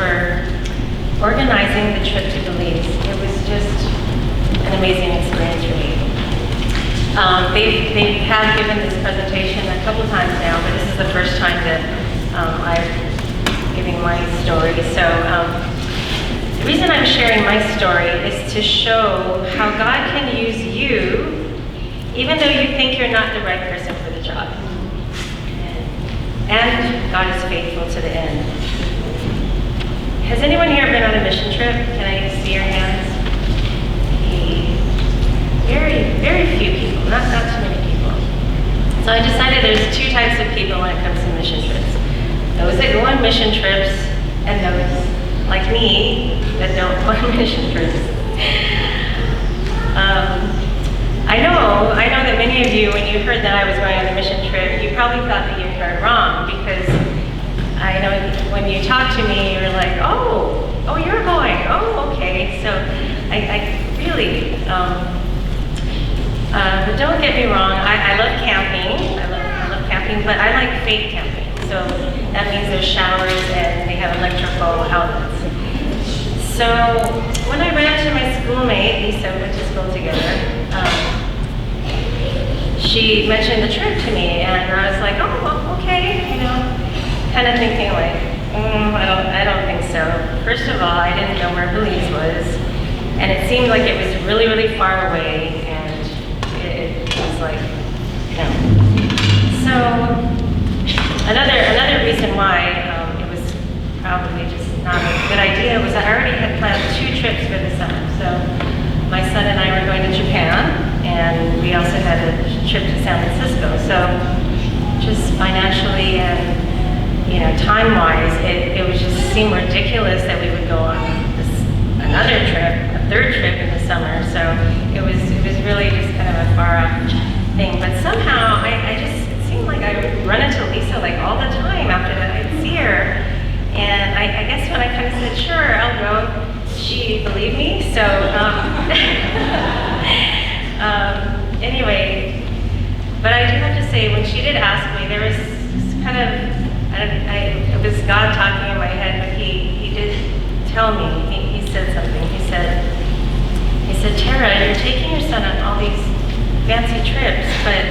for organizing the trip to Belize. It was just an amazing experience for me. They have given this presentation a couple times now, but this is the first time that I'm giving my story. So the reason I'm sharing my story is to show how God can use you, even though you think you're not the right person for the job. And God is faithful to the end. Has anyone here been on a mission trip? Can I see your hands? Very, very few people, not too many people. So I decided there's two types of people when it comes to mission trips. Those that go on mission trips and those, like me, that don't go on mission trips. I know that many of you, when you heard that I was going on a mission trip, you probably thought that you heard wrong, because I know when you talk to me, you're like, oh, you're going, oh, okay. So I really, but don't get me wrong, I love camping. I love camping, but I like fake camping. So that means there's showers and they have electrical outlets. So when I ran into my schoolmate, Lisa, we went to school together, she mentioned the trip to me, and I was like, oh, okay, kind of thinking like, I don't think so. First of all, I didn't know where Belize was, and it seemed like it was really, really far away, and it was like, no. So another reason why it was probably just not a good idea was I already had planned 2 trips for the summer. So my son and I were going to Japan, and we also had a trip to San Francisco. So just financially and time-wise, it would just seem ridiculous that we would go on another trip, a 3rd trip in the summer. So it was really just kind of a far-off thing. But somehow it seemed like I would run into Lisa like all the time after that. I'd see her, and I guess when I kind of said, sure, I'll go, she believed me. So anyway, but I do have to say, when she did ask me, there was kind of, it was God talking in my head, but he did tell me, he said something. He said, Tara, you're taking your son on all these fancy trips, but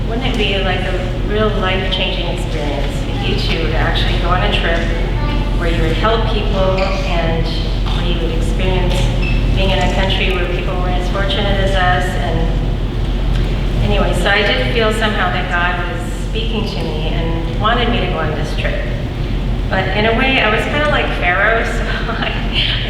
wouldn't it be like a real life-changing experience if you two would actually go on a trip where you would help people and where you would experience being in a country where people were as fortunate as us? And anyway, so I did feel somehow that God was speaking to me and wanted me to go on this trip. But in a way, I was kind of like Pharaoh, so I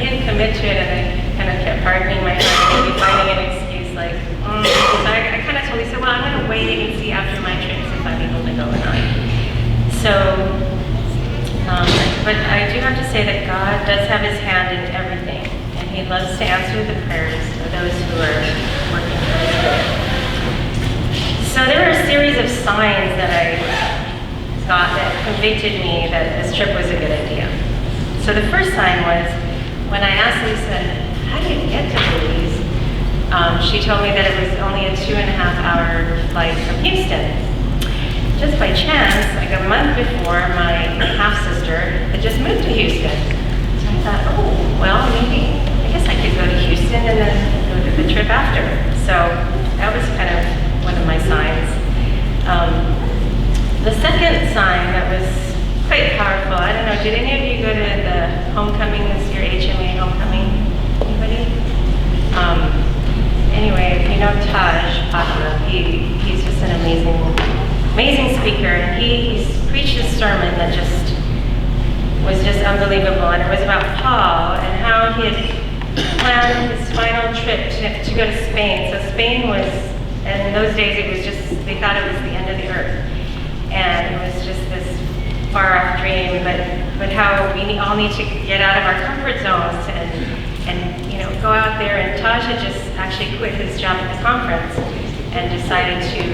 didn't commit to it, and I kind of kept hardening my heart, maybe finding an excuse like, So I kind of told Lisa, well, I'm going to wait and see after my trips if I'm able to go or not. So, but I do have to say that God does have his hand in everything, and he loves to answer the prayers of those who are working for his good. So there were a series of signs that I got that convicted me that this trip was a good idea. So the first sign was when I asked Lisa, how do you get to Belize? She told me that it was only a 2.5-hour flight from Houston. Just by chance, like a month before, my half-sister had just moved to Houston. So I thought, oh, well, maybe, I guess I could go to Houston and then go to the trip after. So that was kind of one of my signs. The second sign that was quite powerful, I don't know, did any of you go to the homecoming this year, HMA homecoming? Anybody? Anyway, if you know Taj Patra, he's just an amazing speaker, and he preached a sermon that was just unbelievable, and it was about Paul and how he had planned his final trip to go to Spain. So Spain was, and in those days it was just, they thought it was the end of the earth. And it was just this far-off dream, but how we all need to get out of our comfort zones and go out there. And Taj had just actually quit his job at the conference and decided to do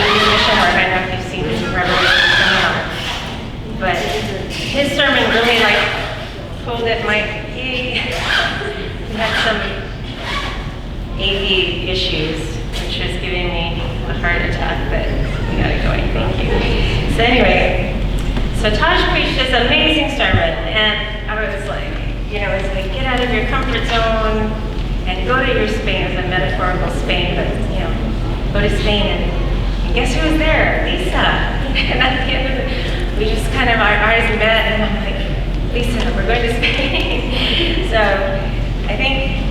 his mission work. I don't know if you've seen his Revelation seminar, but his sermon really pulled at he had some AV issues, which was giving me a heart attack, but we gotta go, thank you. So anyway, So Taj preached this amazing sermon, and I was like, it's like, get out of your comfort zone and go to your Spain. It was a metaphorical Spain, but, go to Spain. And guess who was there? Lisa. And at the end of it, we just kind of, our eyes met, and I'm like, Lisa, we're going to Spain. So I think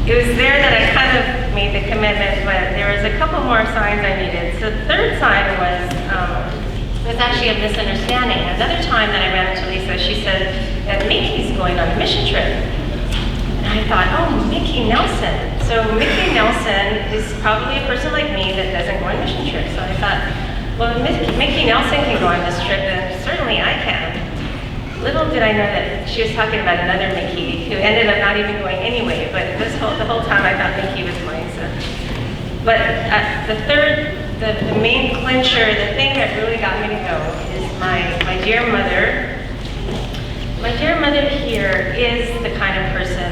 it was there that I kind of made the commitment, but there was a couple more signs I needed. So the third sign was actually a misunderstanding. Another time that I ran into Lisa, she said that Mickey's going on a mission trip. And I thought, oh, Mickey Nelson. So Mickey Nelson is probably a person like me that doesn't go on mission trips. So I thought, well, if Mickey Nelson can go on this trip, then certainly I can. Little did I know that she was talking about another Mickey who ended up not even going anyway, but the whole time I thought Mickey was going. So, but the main clincher, the thing that really got me to go is my dear mother. My dear mother here is the kind of person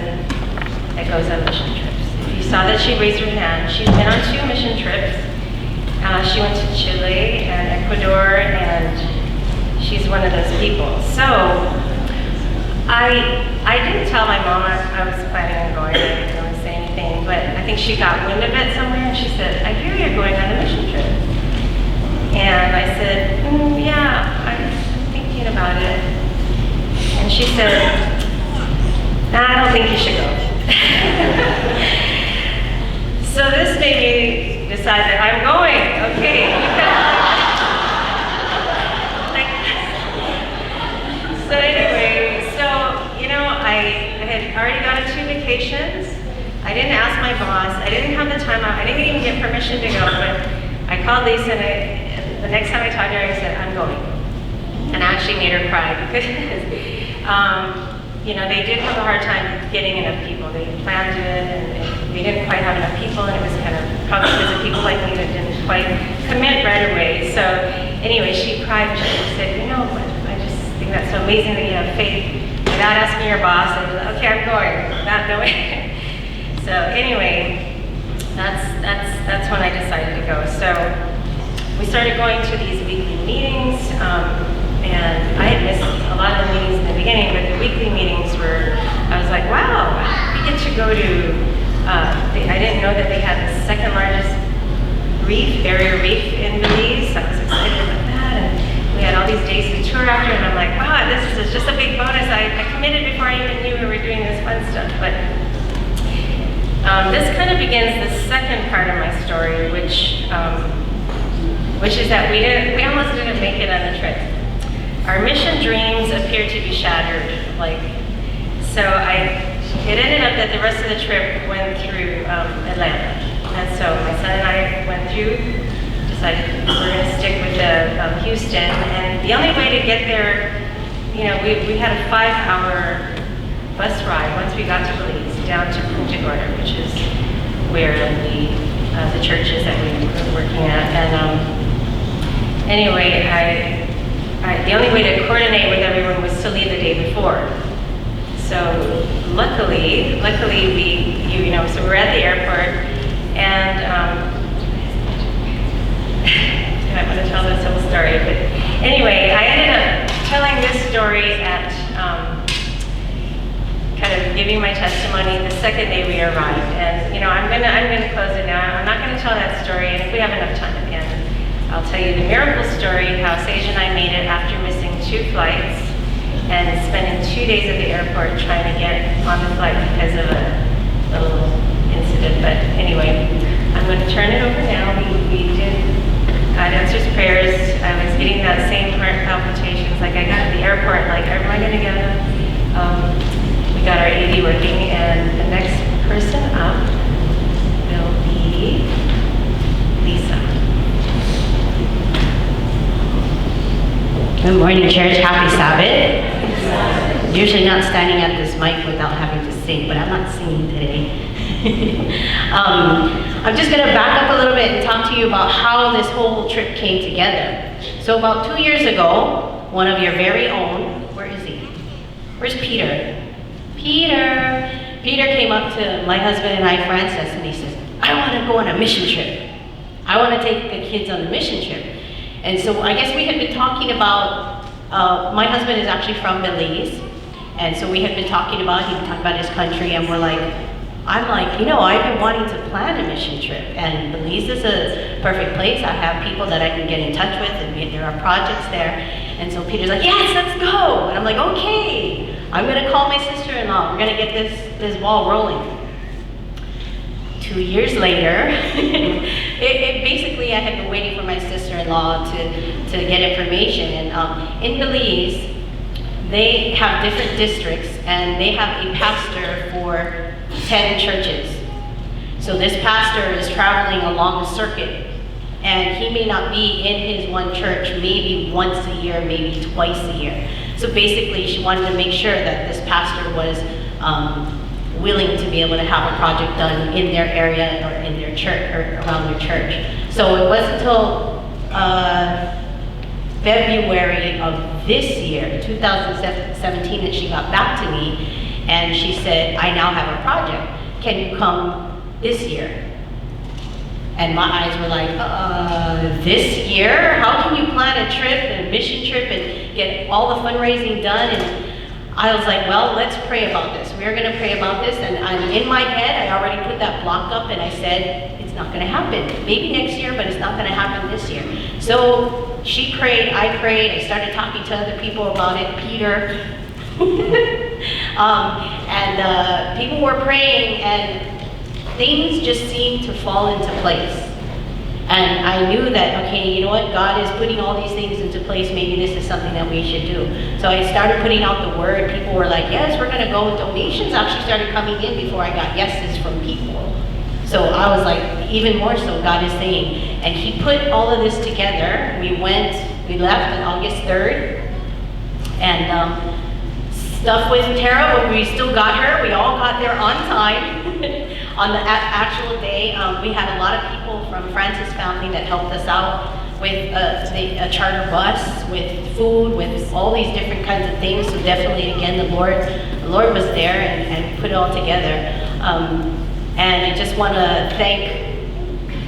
that goes on mission trips. If you saw that she raised her hand, she's been on 2 mission trips. She went to Chile and Ecuador, and she's one of those people. So I didn't tell my mom I was planning on going. I didn't really say anything, but I think she got wind of it somewhere, and she said, I hear you're going on a mission trip. And I said, yeah, I'm thinking about it. And she said, nah, I don't think you should go. So this made me decide that I'm going, okay. So anyway, I had already gone on 2 vacations. I didn't ask my boss. I didn't have the time out. I didn't even get permission to go, but I called Lisa, and the next time I talked to her, I said, I'm going. And I actually made her cry because, they did have a hard time getting enough people. They planned it, and they didn't quite have enough people, and it was kind of probably because of people like me that didn't quite commit right away. So anyway, she cried, and she said, I just think that's so amazing that you have faith. Without asking your boss, I was like, okay, I'm going, not knowing. So anyway, that's when I decided to go. So we started going to these weekly meetings, and I had missed a lot of the meetings in the beginning, but the weekly meetings I was like, wow, we get to go to, I didn't know that they had the 2nd largest area reef in Belize, so I was excited about that. And we had all these days to tour after, and I'm like, wow, this is just a big bonus. I committed before I even knew we were doing this fun stuff. But this kind of begins the second part of my story, which is that we almost didn't make it on the trip. Our mission dreams appeared to be shattered. It ended up that the rest of the trip went through Atlanta, and so my son and I went through. Decided we're going to stick with Houston, and the only way to get there, we had a 5-hour bus ride once we got to Belize down to Punta Gorda, which is where the church is that we were working at. And anyway, the only way to coordinate with everyone was to leave the day before. So luckily so we're at the airport, and I want to tell this whole story, but anyway, I ended up telling this story at kind of giving my testimony the second day we arrived, and I'm gonna close it now. I'm not gonna tell that story, and if we have enough time at the end, I'll tell you the miracle story, how Sage and I made it after missing 2 flights and spending 2 days at the airport trying to get on the flight because of a little incident. But anyway, I'm going to turn it over now. We did God answers prayers. I was getting that same heart palpitations. Like I got to the airport, like, am I going to get it? We got our AD working, and the next person up will be Lisa. Good morning, church. Happy Sabbath. Usually not standing at this mic without having to sing, but I'm not singing today. I'm just going to back up a little bit and talk to you about how this whole trip came together. So about 2 years ago, one of your very own, where is he? Where's Peter? Peter came up to my husband and I, Frances, and he says, I want to go on a mission trip. I want to take the kids on a mission trip. And so I guess we had been talking about, my husband is actually from Belize, and so we had been talking about, he'd been talking about his country, and I'm like, you know, I've been wanting to plan a mission trip, and Belize is a perfect place. I have people that I can get in touch with, and there are projects there. And so Peter's like, yes, let's go. And I'm like, okay, I'm gonna call my sister-in-law. We're gonna get this ball rolling. 2 years later, basically I had been waiting for my sister-in-law to get information. And in Belize, they have different districts, and they have a pastor for 10 churches. So this pastor is traveling along the circuit, and he may not be in his one church maybe once a year, maybe twice a year. So basically she wanted to make sure that this pastor was willing to be able to have a project done in their area or in their church or around their church. So it wasn't until February of this year, 2017, that she got back to me, and she said, I now have a project. Can you come this year? And my eyes were like, this year? How can you plan a trip, a mission trip, and get all the fundraising done? And I was like, well, let's pray about this. We're gonna pray about this. And in my head, I already put that block up, and I said, it's not gonna happen. Maybe next year, but it's not gonna happen this year. So she prayed, I prayed, I started talking to other people about it, Peter. And people were praying, and things just seemed to fall into place. And I knew that, okay, you know what, God is putting all these things into place, maybe this is something that we should do. So I started putting out the word. People were like, yes, we're gonna go. Donations actually started coming in before I got yeses from people. So I was like, even more so, God is saying. And he put all of this together. We left on August 3rd. And stuff with Tara, but we still got her. We all got there on time. On the actual day, we had a lot of people from Francis' family that helped us out with a charter bus, with food, with all these different kinds of things. So definitely, again, the Lord was there and put it all together. And I just want to thank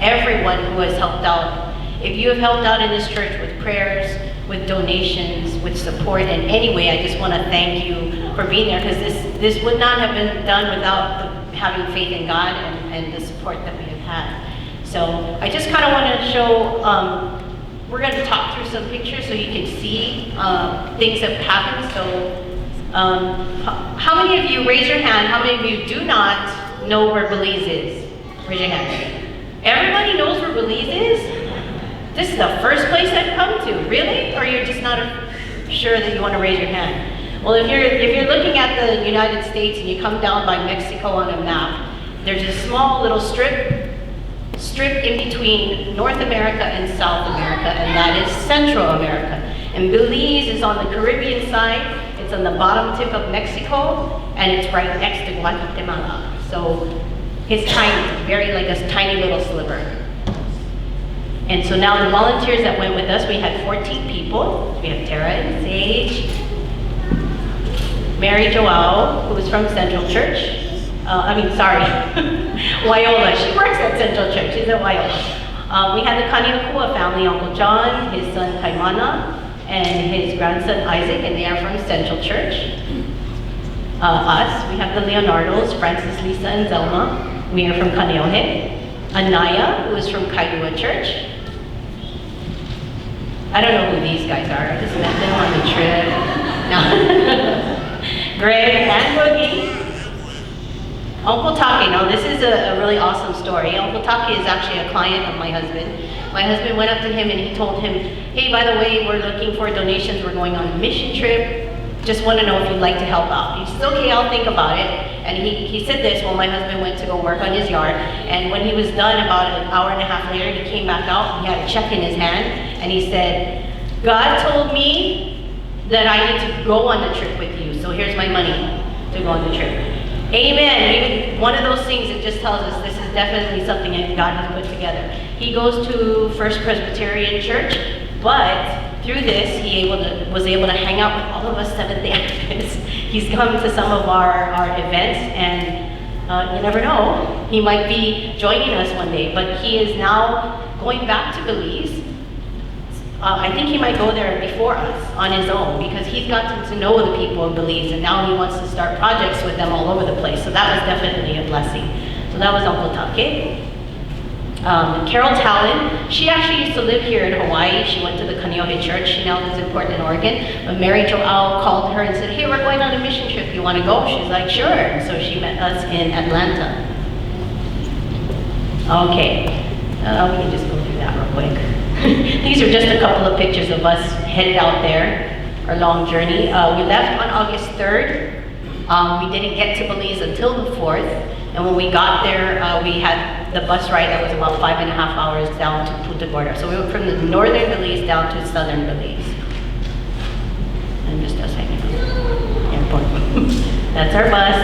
everyone who has helped out. If you have helped out in this church with prayers, with donations, with support in any way, I just want to thank you for being there, because this would not have been done without having faith in God and the support that we have had. So I just kind of want to show, we're going to talk through some pictures so you can see things that happened. So how many of you, raise your hand, how many of you do not know where Belize is? Raise your hand. Everybody knows where Belize is? This is the first place I've come to, really? Or you're just not sure that you want to raise your hand? Well, if you're looking at the United States and you come down by Mexico on a map, there's a small little strip in between North America and South America, and that is Central America. And Belize is on the Caribbean side. It's on the bottom tip of Mexico, and it's right next to Guatemala. So it's tiny, very like a tiny little sliver. And so now the volunteers that went with us, we had 14 people. We have Tara and Sage, Mary Joao, who was from Central Church. Wyola. She works at Central Church. She's at Wyola. We had the Kaneohe family, Uncle John, his son Kaimana, and his grandson Isaac, and they are from Central Church. Us, we have the Leonardos, Francis, Lisa, and Zelma. We are from Kaneohe. Anaya, who is from Kaneohe Church. I don't know who these guys are. I just met them on the trip. No. Greg and Boogie. Uncle Taki. Now this is a really awesome story. Uncle Taki is actually a client of my husband. My husband went up to him and he told him, hey, by the way, we're looking for donations. We're going on a mission trip. Just want to know if you'd like to help out. He said, okay, I'll think about it. And he said this while my husband went to go work on his yard. And when he was done, about an hour and a half later, he came back out. He had a check in his hand. And he said, God told me that I need to go on the trip with you. So here's my money to go on the trip. Amen. Even one of those things that just tells us this is definitely something that God has put together. He goes to First Presbyterian Church, but through this, he was able to hang out with all of us Seventh-day Adventists. He's come to some of our events, and you never know, he might be joining us one day. But he is now going back to Belize I think he might go there before us on his own because he's gotten to know the people of Belize and now he wants to start projects with them all over the place. So that was definitely a blessing. So that was Uncle Take. Carol Talon, she actually used to live here in Hawaii. She went to the Kaneohe Church. She now lives in Portland, Oregon. But Mary Joelle called her and said, hey, we're going on a mission trip. You want to go? She's like, sure. And so she met us in Atlanta. Okay. We can just go through that real quick. These are just a couple of pictures of us headed out there, our long journey. We left on August 3rd. We didn't get to Belize until the 4th. And when we got there, we had the bus ride that was about 5.5 hours down to Punta Gorda. So we went from the northern Belize down to southern Belize. And just a second. Airport. That's our bus.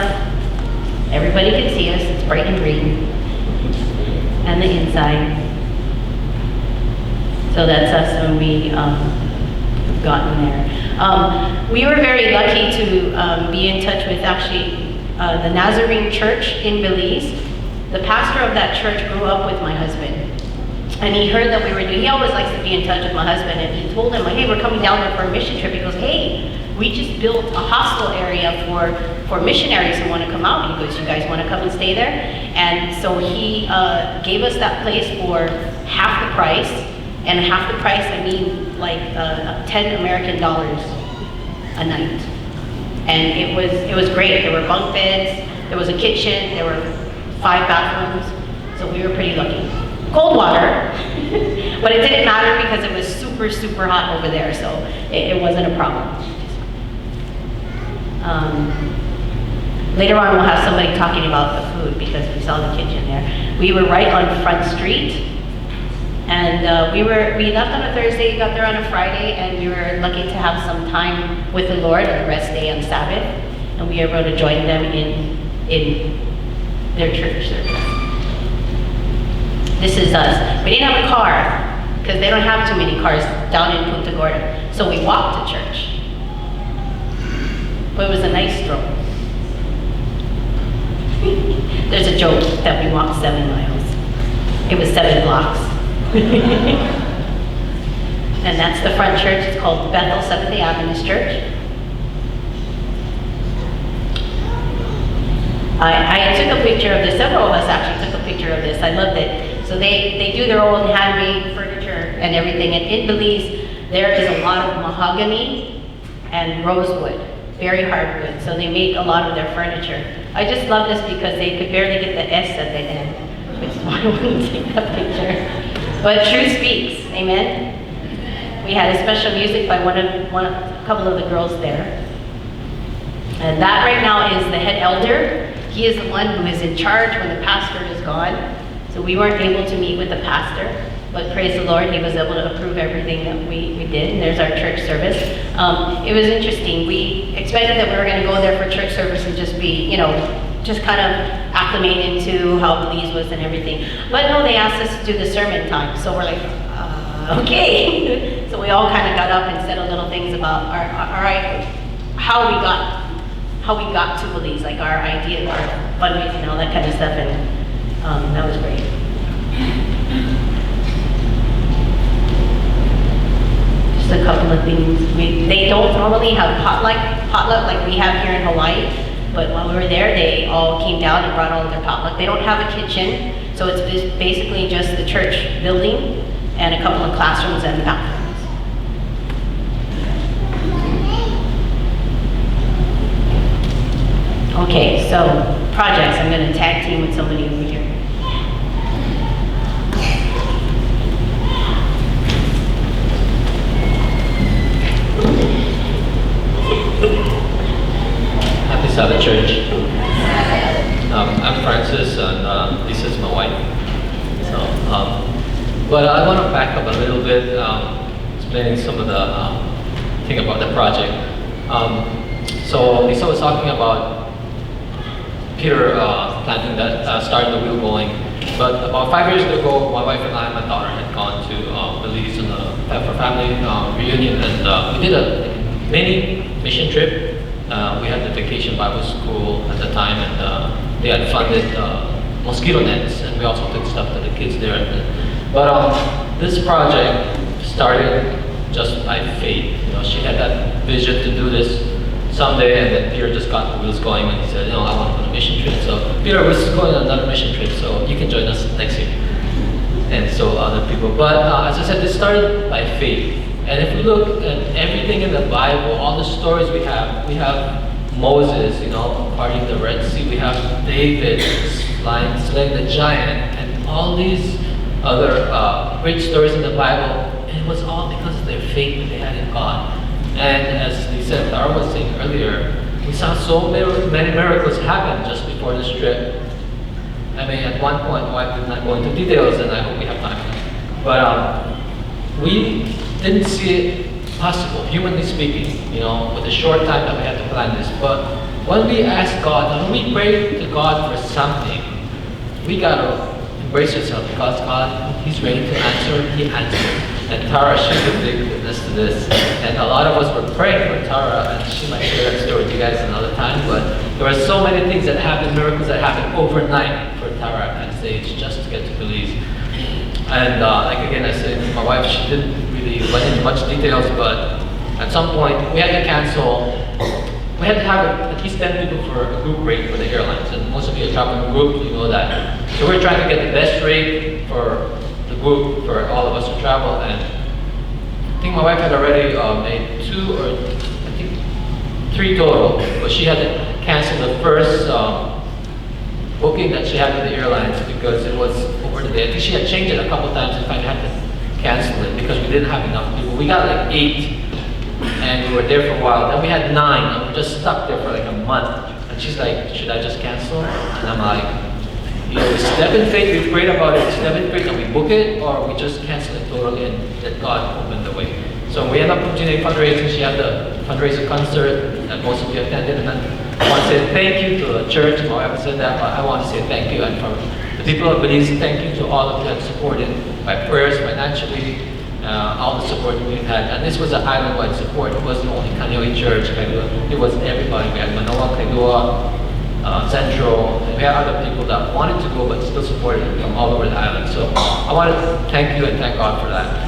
Everybody can see us. It's bright and green. And the inside. So that's us when we gotten there. We were very lucky to be in touch with actually the Nazarene Church in Belize. The pastor of that church grew up with my husband. And he heard that we were doing, he always likes to be in touch with my husband, and he told him, hey, we're coming down there for a mission trip. He goes, hey, we just built a hostel area for missionaries who want to come out. He goes, you guys want to come and stay there? And so he gave us that place for half the price. And half the price, I mean like 10 American dollars a night. And it was great. There were bunk beds, there was a kitchen, there were 5 bathrooms, so we were pretty lucky. Cold water, but it didn't matter because it was super, super hot over there, so it wasn't a problem. Later on, we'll have somebody talking about the food because we saw the kitchen there. We were right on Front Street, and we left on a Thursday, got there on a Friday, and we were lucky to have some time with the Lord on the rest day on Sabbath, and we were able to join them in their church service. This is us. We didn't have a car because they don't have too many cars down in Punta Gorda, so we walked to church. But it was a nice stroll. There's a joke that we walked 7 miles. It was 7 blocks. And that's the front church. It's called Bethel Seventh-day Adventist Church. I took a picture of this. Several of us actually took a picture of this. I loved it. So they do their own handmade furniture and everything. And in Belize, there is a lot of mahogany and rosewood, very hardwood. So they make a lot of their furniture. I just love this because they could barely get the S at the end, which is why I wanted to take that picture. But truth speaks, amen. We had a special music by a couple of the girls there. And that right now is the head elder. He is the one who is in charge when the pastor is gone. So we weren't able to meet with the pastor, but praise the Lord, he was able to approve everything that we did. And there's our church service. It was interesting. We expected that we were going to go there for church service and just be, just kind of acclimate into how Belize was and everything. But no, they asked us to do the sermon time. So we're like, okay. So we all kind of got up and said a little things about how we got to Belize, like our ideas, our fundraising, all that kind of stuff, and that was great. Just a couple of things. They don't normally have potluck like we have here in Hawaii, but while we were there, they all came down and brought all of their potluck. They don't have a kitchen, so it's basically just the church building and a couple of classrooms and bathrooms. Okay, so projects. I'm going to tag team with somebody over here. Happy Sabbath, church. I'm Francis, and this is my wife. But I want to back up a little bit, explaining some of the thing about the project. So Lisa was talking about Peter planting that, starting the wheel going. But about 5 years ago, my wife and I, my daughter, had gone to Belize for family reunion, and we did a mini mission trip. We had the Vacation Bible School at the time, and they had funded mosquito nets, and we also took stuff to the kids there. But this project started just by faith. She had that vision to do this someday, and then Peter just got the wheels going, and he said, I want to go on a mission trip. So Peter was going on another mission trip, so you can join us next year. And so other people. But as I said, this started by faith. And if we look at everything in the Bible, all the stories we have Moses, parting the Red Sea. We have David slaying the giant, and all these other great stories in the Bible. And it was all because of their faith that they had in God. And as they said, Tara was saying earlier, we saw so many miracles happen just before this trip. I mean, at one point, I did not go into details, and I hope we have time. But we didn't see it possible, humanly speaking, with the short time that we had to plan this. But when we ask God, when we pray to God for something, we gotta embrace yourself, because God, He's ready to answer, He answered. And Tara, she's a big witness to this. And a lot of us were praying for Tara, and she might share that story with you guys another time. But there were so many things that happened, miracles that happened overnight for Tara at that stage, just to get to Belize. And like again, I said, my wife, she didn't really went into much details, but at some point we had to cancel. We had to have at least 10 people for a group rate for the airlines, and most of you are traveling in a group, you know that. So we're trying to get the best rate for the group, for all of us to travel. And I think my wife had already made 2 or I think 3 total, but she had to cancel the first booking that she had with the airlines because it was over the day. I think she had changed it a couple times and finally had to cancel it because we didn't have enough people. We got like 8, and we were there for a while. Then we had 9, and we just stuck there for like a month. And she's like, should I just cancel? And I'm like, we step in faith, we prayed about it, step in faith and we book it, or we just cancel it totally and let God open the way. So we ended up continuing fundraising. She had the fundraiser concert that most of you attended, and I want to say thank you to the church. My wife said that, but I want to say thank you. And from the people of Belize, thank you to all of you that supported by prayers, financially, all the support we've had. And this was an island-wide support. It wasn't only Kaneohe Church, it was everybody. We had Manoa, Kailua, Central, and we had other people that wanted to go but still supported from all over the island. So I want to thank you and thank God for that.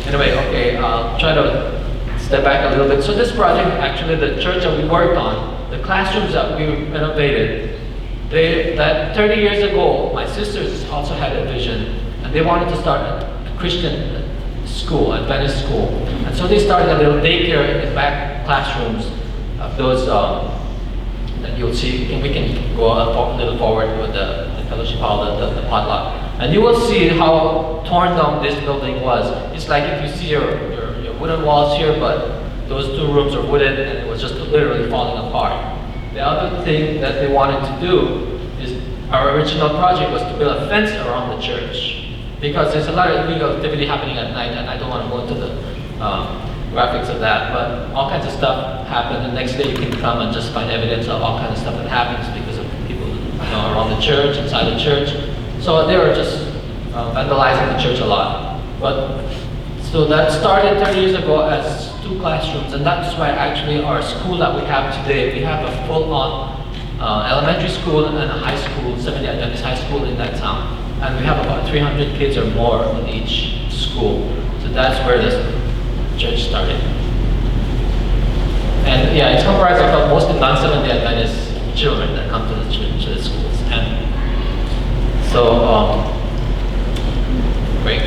Anyway, okay, I'll try to step back a little bit. So this project, actually the church that we worked on, the classrooms that we renovated, that 30 years ago, my sisters also had a vision, and they wanted to start a Christian school, Adventist school. And so they started a little daycare in the back classrooms of those that you'll see, and we can go a little forward with the fellowship hall, the potluck. And you will see how torn down this building was. It's like if you see your wooden walls here, but those 2 rooms are wooden, and it was just literally falling apart. The other thing that they wanted to do is, our original project was to build a fence around the church, because there's a lot of illegal activity happening at night, and I don't want to go into the graphics of that, but all kinds of stuff happened. The next day you can come and just find evidence of all kinds of stuff that happens because of people around the church, inside the church. So they were just vandalizing the church a lot. But so that started 30 years ago as 2 classrooms, and that's why actually our school that we have today, we have a full-on elementary school and a high school, Seventh-day Adventist high school in that town. And we have about 300 kids or more in each school. So that's where this church started. And yeah, it's comprised of mostly non-Seventh-day Adventist children that come to the church, to the schools. And so, Greg,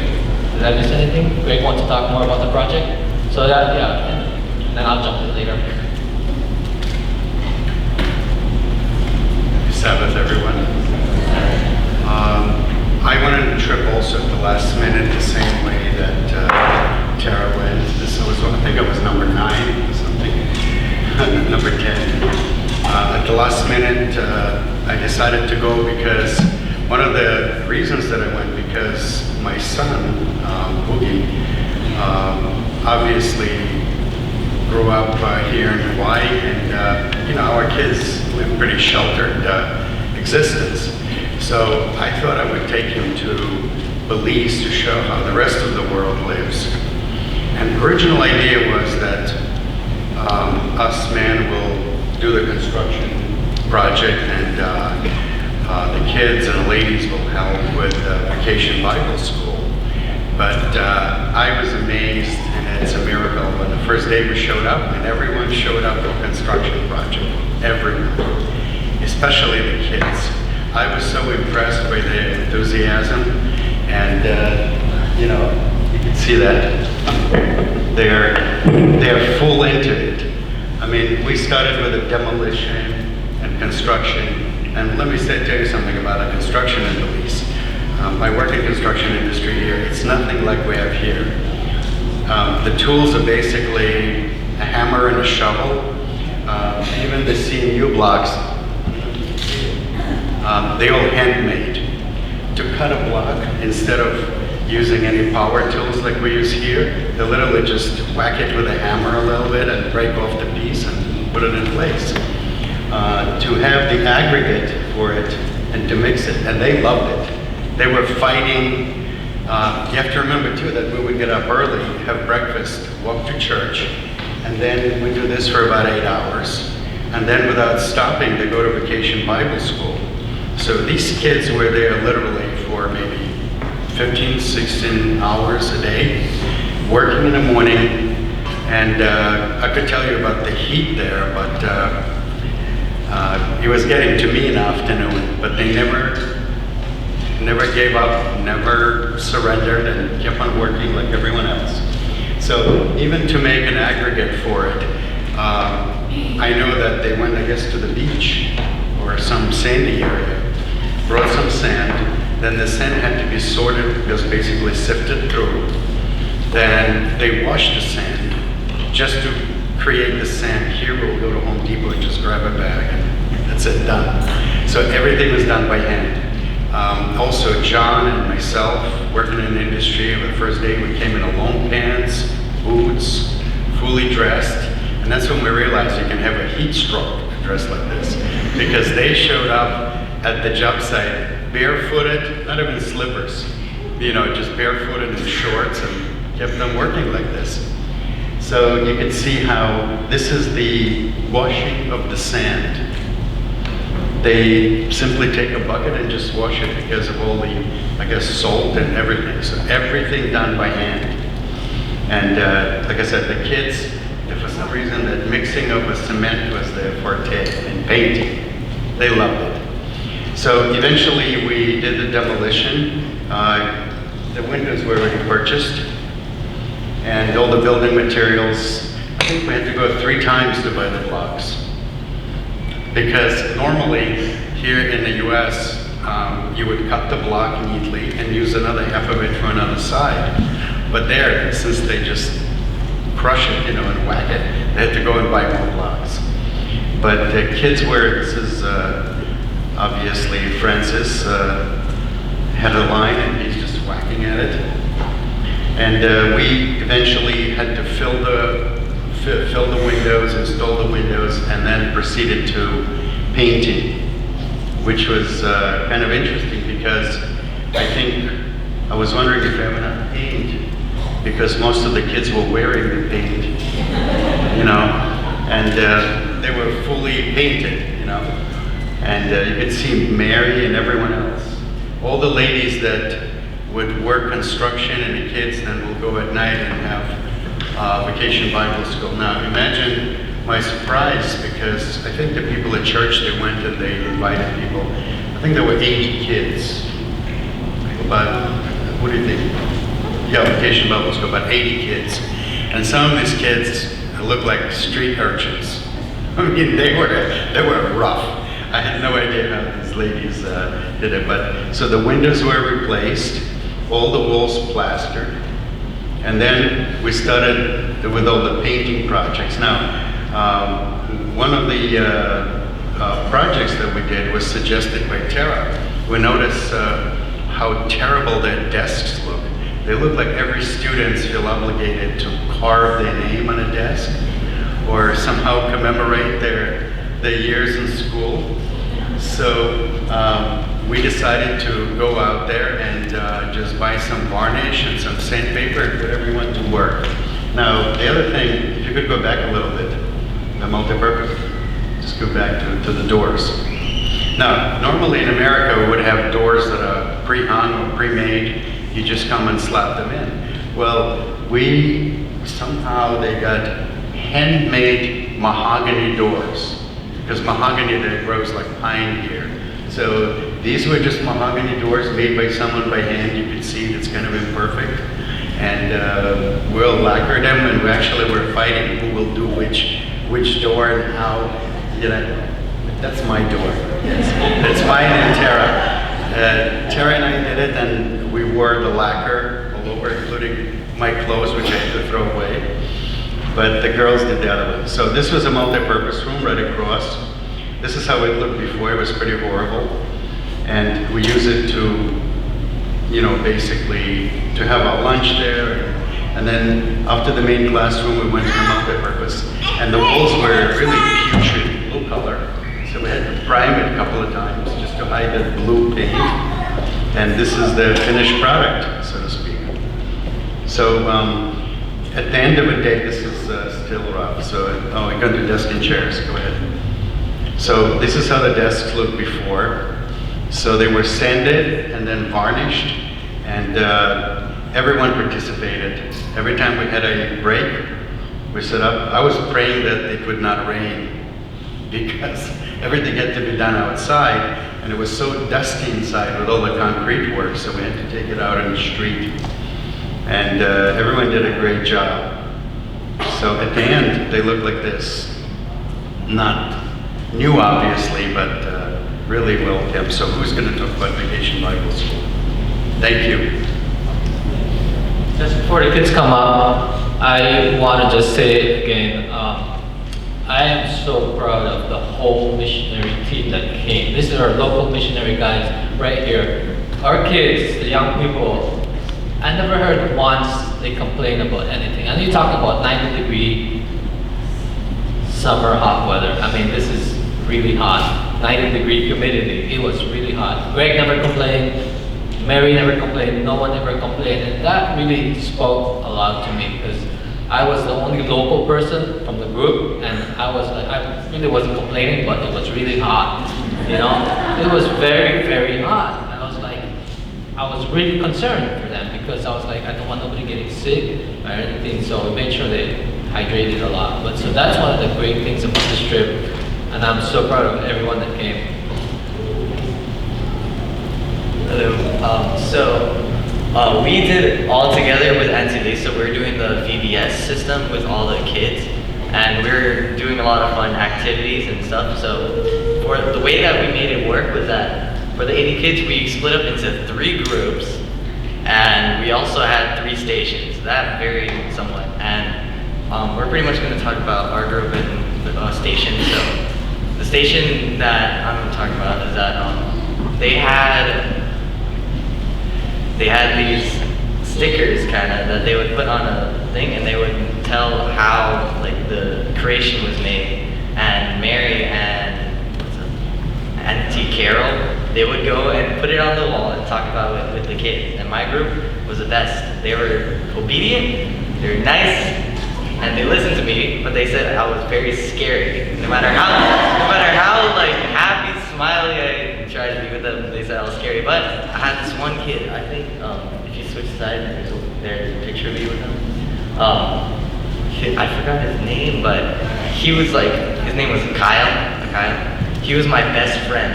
did I miss anything? Greg wants to talk more about the project? So that, yeah, and then I'll jump in later. Happy Sabbath, everyone. I went on a trip also at the last minute, the same way that Tara went. This was, I think it was number 9 or something, number 10. At the last minute, I decided to go because one of the reasons that I went, because my son, Boogie, obviously grew up here in Hawaii, and our kids live pretty sheltered existence. So I thought I would take him to Belize to show how the rest of the world lives. And the original idea was that us men will do the construction project, and the kids and the ladies will help with Vacation Bible School. But I was amazed, and it's a miracle. When the first day we showed up, and everyone showed up for a construction project. Everyone, especially the kids. I was so impressed by their enthusiasm, and you can see that they're full into it. I mean, we started with a demolition and construction, and let me tell you something about a construction in Belize. I work in construction industry here. It's nothing like we have here. The tools are basically a hammer and a shovel. Even the CMU blocks, they all handmade. To cut a block, instead of using any power tools like we use here, they literally just whack it with a hammer a little bit and break off the piece and put it in place. To have the aggregate for it and to mix it, and they loved it. They were fighting. You have to remember too that we would get up early, have breakfast, walk to church, and then we do this for about 8 hours. And then without stopping, they go to vacation Bible school. So these kids were there literally for maybe 15, 16 hours a day, working in the morning. And I could tell you about the heat there, but it was getting to me in the afternoon, but they never gave up, never surrendered, and kept on working like everyone else. So even to make an aggregate for it, I know that they went, I guess, to the beach or some sandy area, brought some sand, then the sand had to be sorted, because basically sifted through. Then they washed the sand just to create the sand. Here we'll go to Home Depot and just grab a bag, and that's it, done. So everything was done by hand. Also, John and myself, working in the industry, the first day we came in long pants, boots, fully dressed, and that's when we realized you can have a heat stroke dressed like this, because they showed up at the job site barefooted, not even slippers, just barefooted in shorts, and kept them working like this. So you can see how this is the washing of the sand. They simply take a bucket and just wash it because of all the, I guess, salt and everything. So everything done by hand. And like I said, the kids, if for some reason that mixing up with cement was their forte and painting, they loved it. So eventually we did the demolition. The windows were already purchased, and all the building materials. I think we had to go 3 times to buy the blocks. Because normally, here in the US, you would cut the block neatly and use another half of it for another side. But there, since they just crush it, and whack it, they had to go and buy more blocks. But the kids were, this is obviously Francis had a line and he's just whacking at it. And we eventually had to fill the windows, install the windows, and then proceeded to painting, which was kind of interesting, because I was wondering if I have enough paint, because most of the kids were wearing the paint, and they were fully painted, and you could see Mary and everyone else. All the ladies that would work construction, and the kids then will go at night and have vacation Bible school. Now imagine my surprise, because I think the people at church, they went and they invited people. I think there were 80 kids. About, what do you think? Yeah, vacation Bible school, about 80 kids. And some of these kids looked like street urchins. I mean, they were rough. I had no idea how these ladies did it. But so the windows were replaced, all the walls plastered. And then we started with all the painting projects. Now, one of the projects that we did was suggested by Tara. We noticed how terrible their desks look. They look like every students feel obligated to carve their name on a desk or somehow commemorate their years in school. So we decided to go out there and just buy some varnish and some sandpaper and put everyone to work. Now, the other thing, if you could go back a little bit, the multipurpose, just go back to the doors. Now, normally in America, we would have doors that are pre-hung or pre-made, You just come and slap them in. Well, somehow they got handmade mahogany doors, because mahogany that grows like pine here. So these were just mahogany doors made by someone by hand. You could see it's kind of imperfect. And we'll lacquer them, and we actually were fighting who will do which door and how. That's my door. Yes. It's mine and Tara. Tara and I did it, and we wore the lacquer all over, including my clothes, which I had to throw away. But the girls did the other one. So this was a multi-purpose room right across. This is how it looked before. It was pretty horrible. And we use it to, basically to have our lunch there. And then after the main classroom, we went to the multi-purpose. And the walls were really putrid blue color. So we had to prime it a couple of times just to hide the blue paint. And this is the finished product, so to speak. So at the end of the day, this is still rough. So, we got the desk and chairs, go ahead. So this is how the desks looked before. So they were sanded and then varnished, and everyone participated. Every time we had a break, we set up. I was praying that it would not rain, because everything had to be done outside, and it was so dusty inside with all the concrete work, so we had to take it out on the street. And everyone did a great job. So at the end, they look like this. Not new, obviously, but really well kept. So who's going to talk about Vacation Bible School? Thank you. Just before the kids come up, I want to just say again, I am so proud of the whole missionary team that came. These are our local missionary guys right here. Our kids, the young people, I never heard once they complain about anything. And you talk about 90-degree summer hot weather. I mean, this is really hot. 90-degree humidity. It was really hot. Greg never complained. Mary never complained. No one ever complained. And that really spoke a lot to me, because I was the only local person from the group, and I really wasn't complaining, but it was really hot. It was very, very hot. I was really concerned for them, because I was like, I don't want nobody getting sick or anything, so we made sure they hydrated a lot. But so that's one of the great things about this trip, and I'm so proud of everyone that came. Hello. We did it all together with Auntie Lisa. We're doing the VBS system with all the kids, and we're doing a lot of fun activities and stuff. So for the way that we made it work was that for the 80 kids, we split up into 3 groups, and we also had 3 stations. That varied somewhat, and we're pretty much going to talk about our group and the station. So the station that I'm going to talk about is that they had these stickers kind of that they would put on a thing, and they would tell how the creation was made. And Mary and Auntie Carol, they would go and put it on the wall and talk about it with the kids. And my group was the best. They were obedient, they were nice, and they listened to me, but they said I was very scary. No matter how happy, smiley I tried to be with them, they said I was scary. But I had this one kid, I think if you switch sides, there's a picture of me with him. I forgot his name, but his name was Kyle. He was my best friend.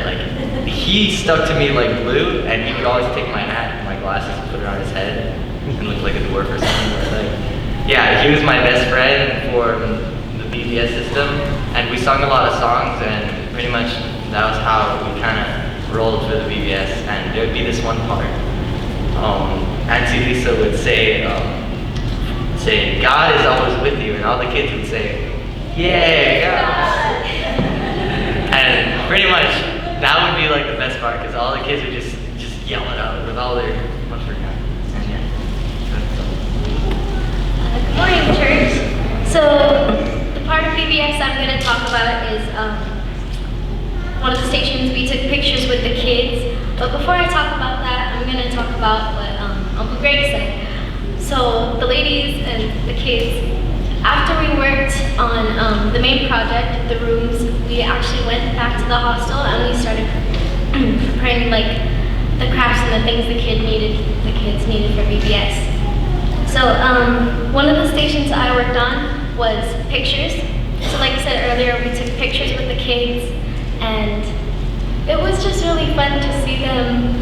He stuck to me like glue, and he would always take my hat and my glasses and put it on his head and look like a dwarf or something. He was my best friend for the BBS system, and we sung a lot of songs, and pretty much that was how we kind of rolled for the BBS. And there would be this one part. Auntie Lisa would say, "God is always with you," and all the kids would say, "Yeah, God." And pretty much that would be the best part, because all the kids would just yell it out with all their much regard. And Good morning, church. So the part of BBS I'm going to talk about is one of the stations we took pictures with the kids. But before I talk about that, I'm going to talk about what Uncle Greg said. So the ladies and the kids, after we worked on the main project, the rooms, we actually went back to the hostel and we started preparing the crafts and the things the kids needed for VBS. So one of the stations I worked on was pictures. So like I said earlier, we took pictures with the kids, and it was just really fun to see them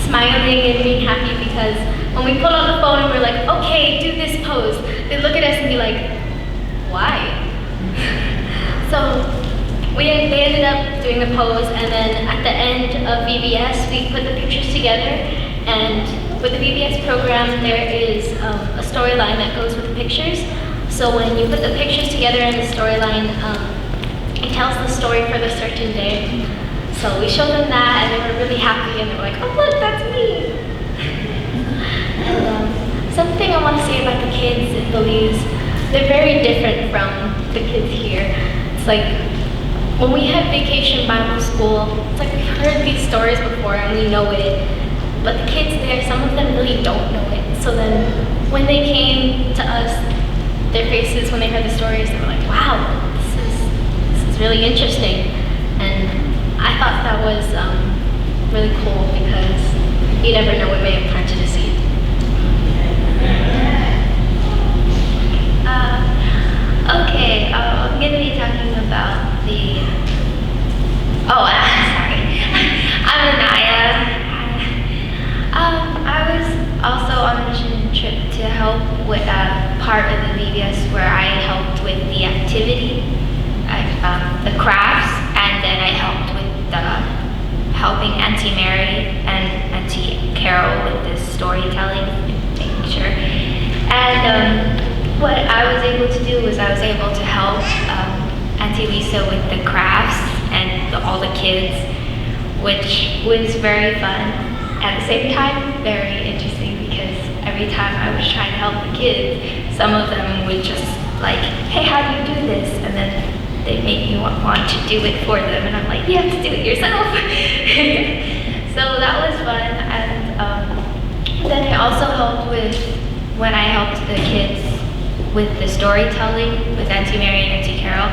smiling and being happy, because when we pulled out the phone and we're like, okay, do this pose, they look at us and be like, why? So they ended up doing the pose, and then at the end of VBS, we put the pictures together. And with the VBS program, there is a storyline that goes with the pictures. So when you put the pictures together in the storyline, it tells the story for the certain day. So we showed them that, and they were really happy, and they were like, oh look, that's me. And something I want to say about the kids in Belize, they're very different from the kids here. It's like, when we have vacation Bible school, it's like we've heard these stories before and we know it, but the kids there, some of them really don't know it. So then when they came to us, their faces, when they heard the stories, they were like, wow, this is really interesting. And I thought that was really cool, because you never know what may have planted a seed. Okay, I'm going to be talking about sorry. I'm Anaya. I was also on a mission trip to help with a part of the VBS where I helped with the activity, the crafts, and then I helped with helping Auntie Mary and Auntie Carol with the storytelling, making sure. And what I was able to do was I was able to help Auntie Lisa with the crafts and all the kids, which was very fun. At the same time, very interesting, because every time I was trying to help the kids, some of them would just like, hey, how do you do this? And then they make me want to do it for them, and I'm like, you have to do it yourself. So that was fun. And then I also helped when I helped the kids with the storytelling with Auntie Mary and Auntie Carol,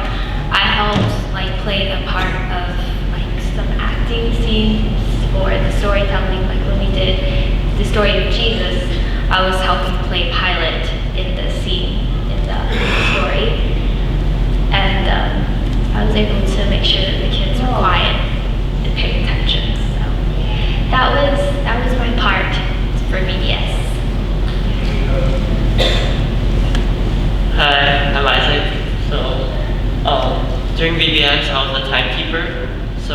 I helped like play the part of like some acting scenes for the storytelling. Like when we did the story of Jesus, I was helping play Pilate in the scene, in the story. And I was able to make sure that the kids were quiet and paying attention. So that was my part for VBS. Hi, I'm Isaac. So, during VBS, I was a timekeeper. So,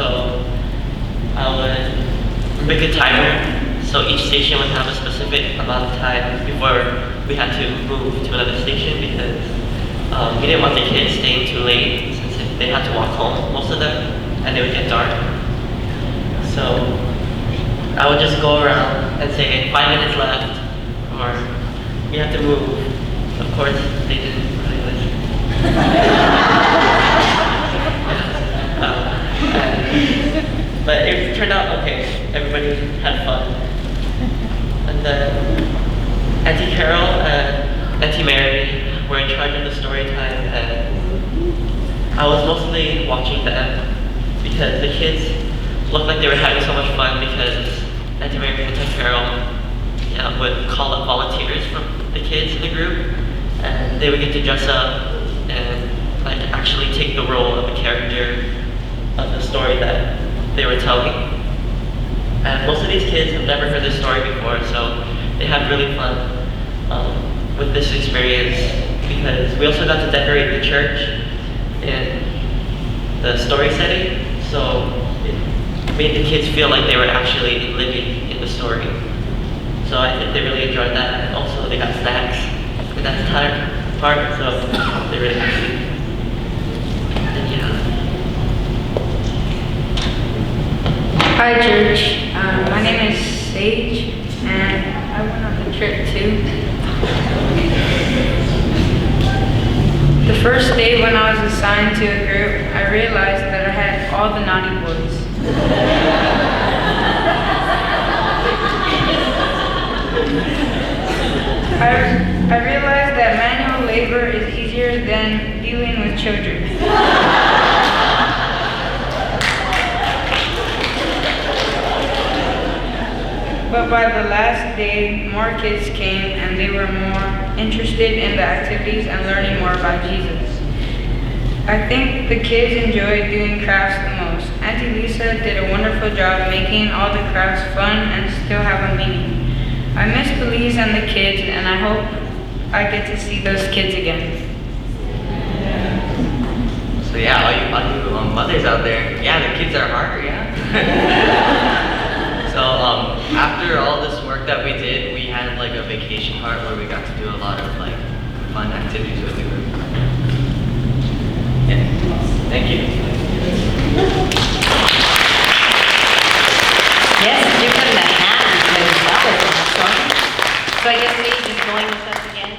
I would make a timer. So each station would have a specific amount of time before we had to move to another station, because we didn't want the kids staying too late, since they had to walk home, most of them, and it would get dark. So, I would just go around and say 5 minutes left, or we have to move. Of course, they didn't really listen. But it turned out okay. Everybody had fun. And then Auntie Carol and Auntie Mary were in charge of the story time, and I was mostly watching them, because the kids looked like they were having so much fun, because Auntie Mary and Auntie Carol would call up volunteers from the kids in the group, and they would get to dress up and like actually take the role of a character of the story that they were telling. And most of these kids have never heard this story before, so they had really fun with this experience, because we also got to decorate the church in the story setting, so it made the kids feel like they were actually living in the story. So I think they really enjoyed that, and also they got snacks in that entire part, so they really happy. And yeah. Hi church, my name is Sage, and I went on the trip too. The first day when I was assigned to a group, I realized that I had all the naughty boys. I realized that manual labor is easier than dealing with children. But by the last day, more kids came and they were more interested in the activities and learning more about Jesus. I think the kids enjoyed doing crafts the most. Auntie Lisa did a wonderful job making all the crafts fun and still have a meaning. I miss Belize and the kids, and I hope I get to see those kids again. So yeah, all you mothers out there, yeah, the kids are harder, yeah. So after all this work that we did, we had like a vacation part where we got to do a lot of like fun activities with the group. Yeah, thank you. Yes, give them that hand because that was awesome. So I guess maybe just going with us again?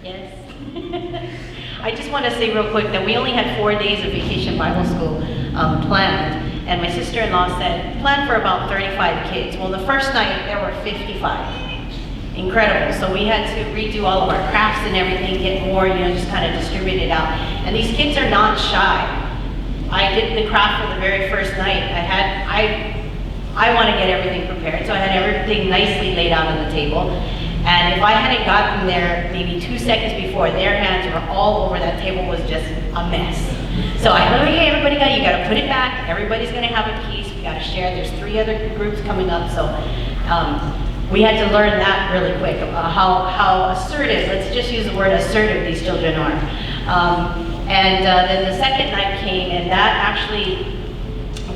Yes. I just want to say real quick that we only had 4 days of vacation Bible school planned. And my sister-in-law said, plan for about 35 kids. Well, the first night, there were 55. Incredible. So we had to redo all of our crafts and everything, get more, just kind of distribute it out. And these kids are not shy. I did the craft for the very first night. I want to get everything prepared, so I had everything nicely laid out on the table. And if I hadn't gotten there maybe 2 seconds before, their hands were all over that table, was just a mess. So I thought, okay, everybody you got to put it back. Everybody's going to have a piece. We got to share. There's 3 other groups coming up, so we had to learn that really quick. How assertive, let's just use the word assertive, these children are. Then the second night came, and that actually,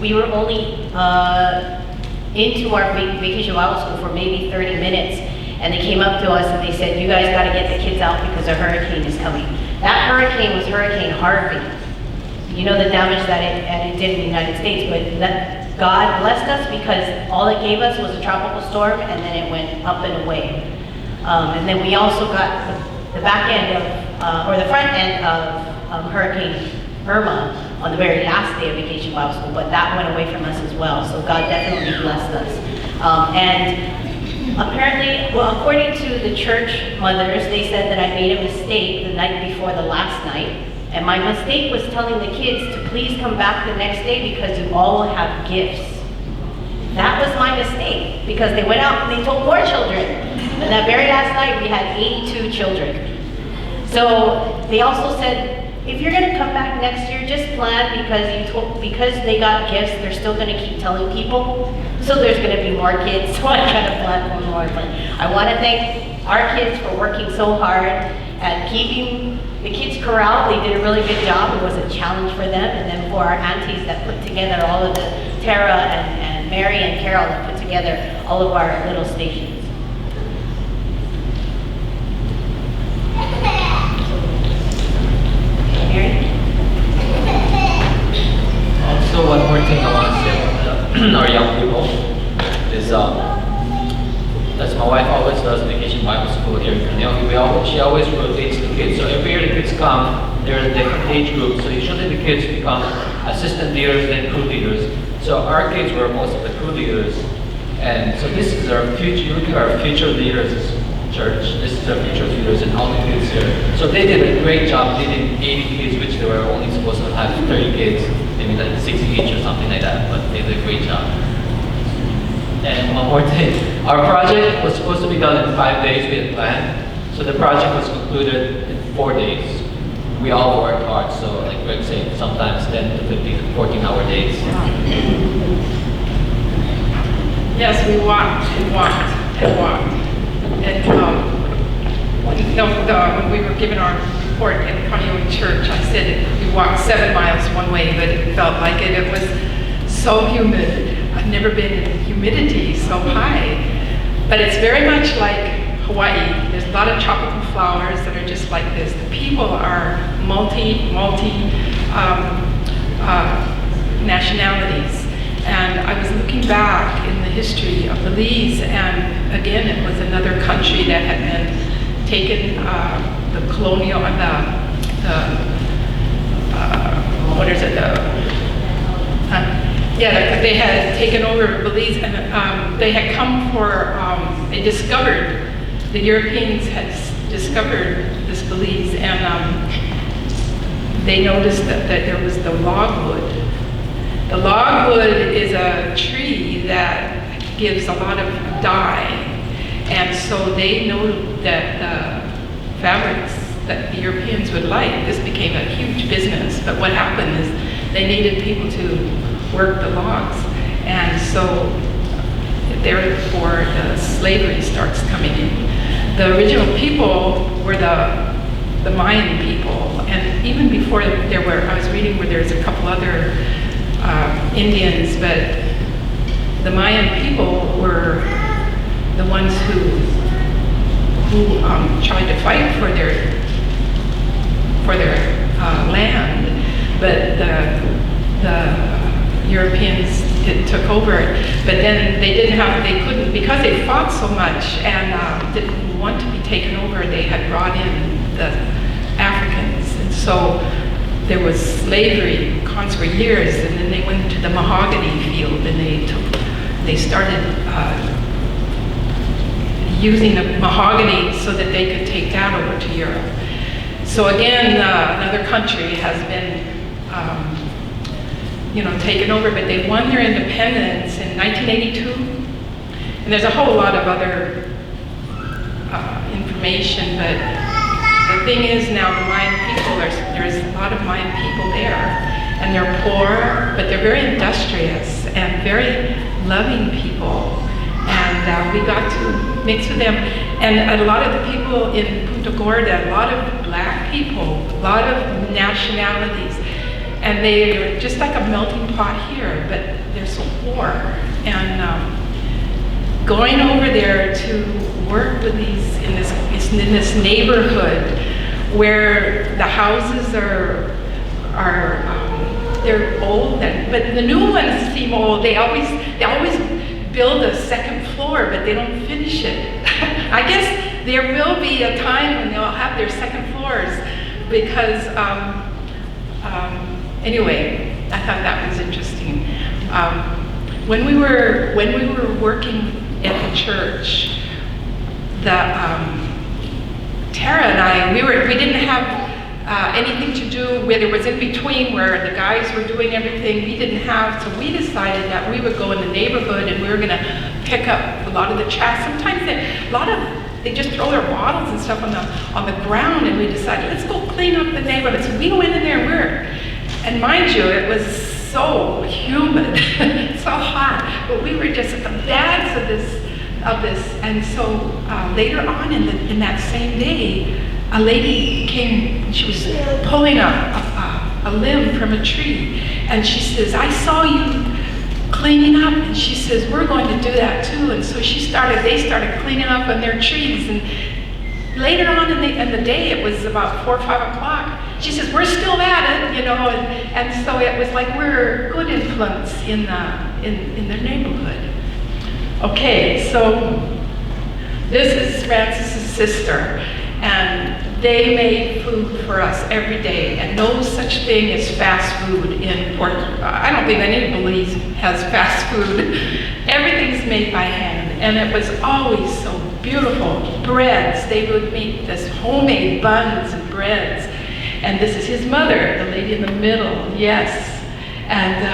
we were only into our vacation Bible school for maybe 30 minutes. And they came up to us and they said, you guys got to get the kids out because a hurricane is coming. That hurricane was Hurricane Harvey. You know the damage that it did in the United States, but God blessed us because all it gave us was a tropical storm, and then it went up and away. And then we also got the back end of, or the front end of Hurricane Irma on the very last day of vacation Bible school, but that went away from us as well. So God definitely blessed us. Apparently, well, according to the church mothers, they said that I made a mistake the night before the last night. And my mistake was telling the kids to please come back the next day because you all will have gifts. That was my mistake because they went out and they told more children. And that very last night, we had 82 children. So they also said, if you're going to come back next year, just plan because they got gifts, they're still going to keep telling people. So there's going to be more kids, so I kind of plan for more. But I want to thank our kids for working so hard at keeping the kids corralled. They did a really good job. It was a challenge for them. And then for our aunties that put together all of the, Tara and Mary and Carol that put together all of our little stations. Also, one more thing I want to say about our young people is, as my wife always does, Vacation Bible School here in Kaneohe, she always rotates the kids. So every year the kids come, they're in different age groups. So usually the kids become assistant leaders, then crew leaders. So our kids were most of the crew leaders. And so this is our future, look at our future leaders church. This is our future leaders and all the kids here. So they did a great job leading 80 kids, which they were only supposed to have 30 kids, maybe like 60 each or something like that, but they did a great job. And one more thing, our project was supposed to be done in 5 days we had planned. So the project was concluded in 4 days. We all worked hard, so like Greg said, sometimes 10 to 15, 14-hour days. Yes, we walked and walked and walked. And when we were given our report in Kaneohe Church, I said we walked 7 miles one way, but it felt like it. It was so humid. I've never been in humidity so high. But it's very much like Hawaii. There's a lot of tropical flowers that are just like this. The people are multi nationalities. And I was looking back in the history of Belize, and again, it was another country that had been taken, the colonial, they had taken over Belize, and they had come for, the Europeans had discovered this Belize, and they noticed that there was the logwood. The logwood is a tree that gives a lot of dye, and so they know that the fabrics that the Europeans would like. This became a huge business, but what happened is they needed people to work the logs, and so therefore the slavery starts coming in. The original people were the Mayan people, and even before there were, I was reading where there's a couple other Indians, but the Mayan people were the ones who tried to fight for their land, but the Europeans took over it. But then they couldn't, because they fought so much and didn't want to be taken over, they had brought in the Africans. And so there was slavery for years, and then they went to the mahogany field and they started using the mahogany so that they could take that over to Europe. So again, another country has been taken over, but they won their independence in 1982. And there's a whole lot of other information, but the thing is now the Mayan people, there's a lot of Mayan people there, and they're poor, but they're very industrious and very loving people. And we got to mix with them. And a lot of the people in Punta Gorda, a lot of black people, a lot of nationalities, and they're just like a melting pot here, but they're so poor. And going over there to work with these in this neighborhood where the houses are they're old, but the new ones seem old. They always build a second floor, but they don't finish it. I guess there will be a time when they'll have their second floors, because anyway, I thought that was interesting. When we were working at the church, Tara and I, we didn't have anything to do where it was in between where the guys were doing everything. We didn't have, so we decided that we would go in the neighborhood and we were going to pick up a lot of the trash. Sometimes they just throw their bottles and stuff on the ground, and we decided, let's go clean up the neighborhood. So we went in there and mind you, it was so humid, so hot, but we were just at the bags of this. And so later on in that same day, a lady came, and she was pulling a limb from a tree, and she says, I saw you cleaning up, and she says, we're going to do that too. And so they started cleaning up on their trees, and later on in the day, it was about 4 or 5 o'clock, she says, we're still at it, and so it was like we're a good influence in the neighborhood. Okay, so this is Francis's sister, and they made food for us every day, and no such thing as fast food in Portugal. I don't think any Belize has fast food. Everything's made by hand, and it was always so beautiful. Breads, they would make this homemade buns and breads, and this is his mother, the lady in the middle, yes. And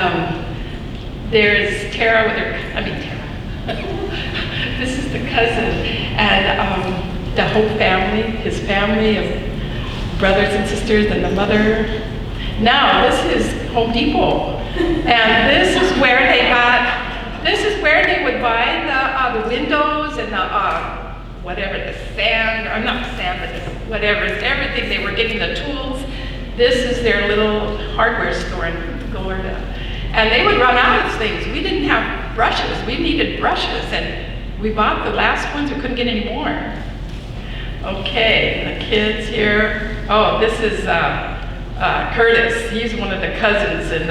there's Tara with this is the cousin, and the whole family, his family of brothers and sisters, and the mother. Now this is Home Depot, and this is where they would buy the windows and the sand, or not sand, but whatever, everything. They were getting the tools. This is their little hardware store in Punta Gorda. And they would run out of things. We didn't have brushes. We needed brushes, and we bought the last ones. We couldn't get any more. Okay, the kids here. Oh, this is Curtis. He's one of the cousins, and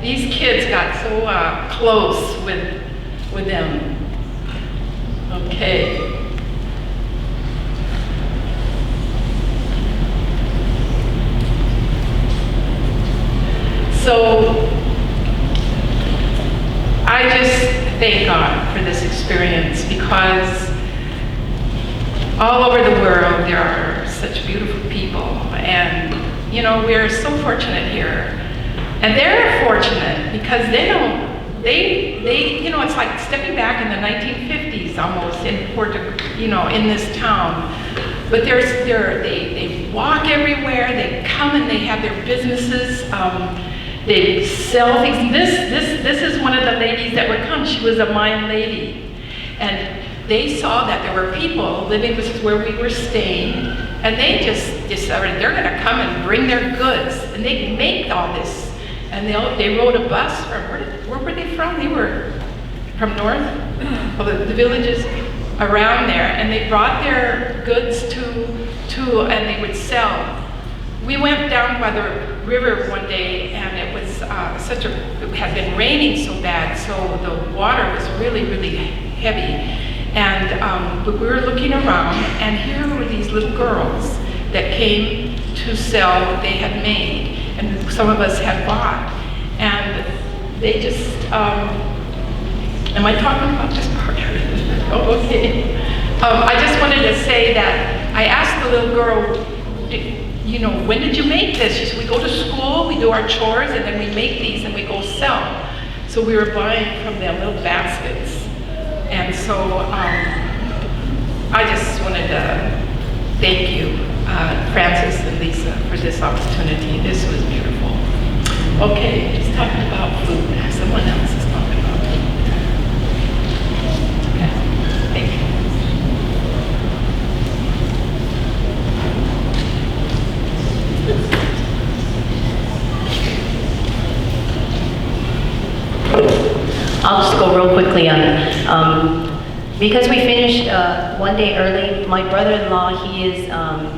these kids got so close with them. Okay. So I just thank God for this experience, because all over the world there are such beautiful people, and we're so fortunate here. And they're fortunate because they don't they, you know, it's like stepping back in the 1950s almost in in this town. But they walk everywhere, they come and they have their businesses, they sell things. This is one of the ladies that would come. She was a Mayan lady. And they saw that there were people living, this is where we were staying, and they just decided they're gonna come and bring their goods, and they make all this. And they rode a bus from, where were they from? They were from north, the villages around there, and they brought their goods and they would sell. We went down by the river one day, and it was it had been raining so bad, so the water was really, really heavy. And we were looking around, and here were these little girls that came to sell what they had made, and some of us had bought. And they just, am I talking about this part? Oh, okay. I just wanted to say that I asked the little girl, you know, when did you make this? She said, we go to school, we do our chores, and then we make these and we go sell. So we were buying from them little baskets. And so I just wanted to thank you, Francis and Lisa, for this opportunity. This was beautiful. Okay, let's talk about food. Someone else is talking about food. Okay, thank you. I'll just go real quickly on it. Because we finished one day early, my brother-in-law, he is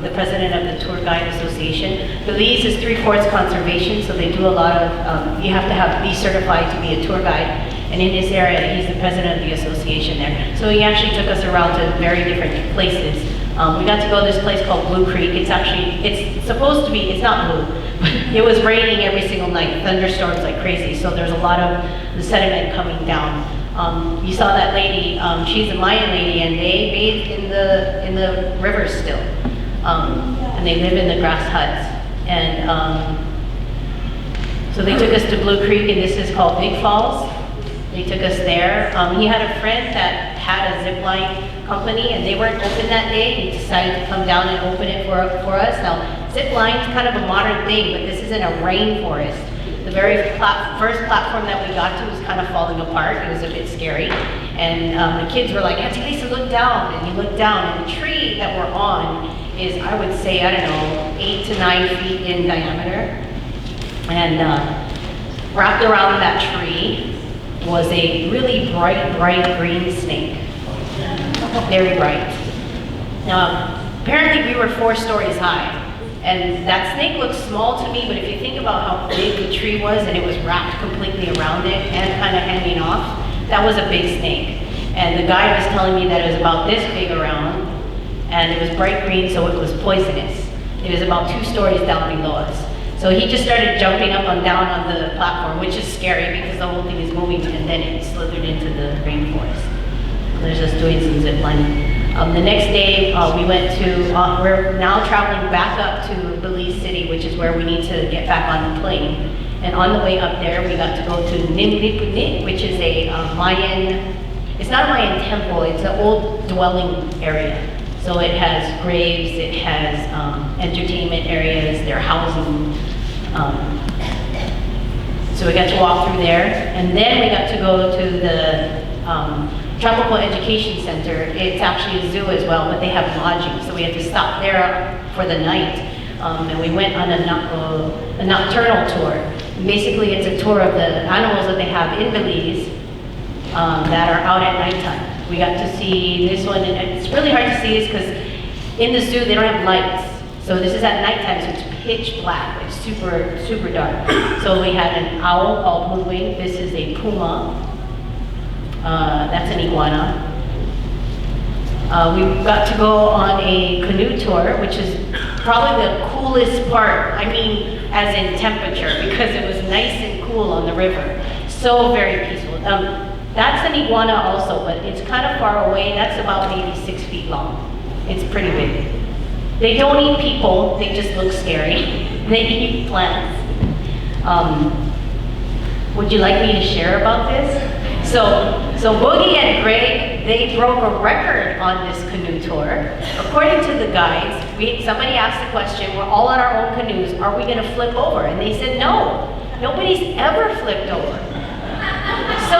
the president of the Tour Guide Association. Belize is 3/4 conservation, so they do a lot of, you have to be certified to be a tour guide. And in his area, he's the president of the association there. So he actually took us around to very different places. We got to go to this place called Blue Creek. It's supposed to be, it's not blue, but it was raining every single night, thunderstorms like crazy. So there's a lot of the sediment coming down. You saw that lady, she's a Mayan lady, and they bathe in the rivers still. And they live in the grass huts. And so they took us to Blue Creek, and this is called Big Falls. They took us there. He had a friend that had a zip line company, and they weren't open that day. He decided to come down and open it for us. Now, zip line is kind of a modern thing, but this is in a rainforest. The very first platform that we got to was kind of falling apart. It was a bit scary. And the kids were like, Auntie Lisa, look down. And you look down, and the tree that we're on is, I would say, I don't know, 8 to 9 feet in diameter. And wrapped around that tree was a really bright green snake. Very bright. Now, apparently we were 4 stories high. And that snake looked small to me, but if you think about how big the tree was and it was wrapped completely around it and kind of hanging off, that was a big snake. And the guy was telling me that it was about this big around, and it was bright green, so it was poisonous. It was about 2 stories down below us. So he just started jumping up and down on the platform, which is scary because the whole thing is moving, and then it slithered into the rainforest. There's us doing some zip lining. The next day, we went to, we're now traveling back up to Belize City, which is where we need to get back on the plane. And on the way up there, we got to go to Nimlipunit, which is a Mayan, it's not a Mayan temple, it's an old dwelling area. So it has graves, it has entertainment areas, their housing. So we got to walk through there. And then we got to go to the Tropical Education Center. It's actually a zoo as well, but they have lodging, so we had to stop there for the night. And we went on a nocturnal tour. Basically, it's a tour of the animals that they have in Belize that are out at nighttime. We got to see this one, and it's really hard to see this because in the zoo they don't have lights. So this is at nighttime, so it's pitch black, it's super dark. So we had an owl called Moonwing. This is a puma. That's an iguana. We got to go on a canoe tour, which is probably the coolest part. I mean, as in temperature, because it was nice and cool on the river. So very peaceful. That's an iguana also, but it's kind of far away. That's about maybe 6 feet long. It's pretty big. They don't eat people, they just look scary. They eat plants. Would you like me to share about this? So Boogie and Greg, they broke a record on this canoe tour. According to the guides, somebody asked the question, we're all on our own canoes, are we gonna flip over? And they said, no, nobody's ever flipped over. So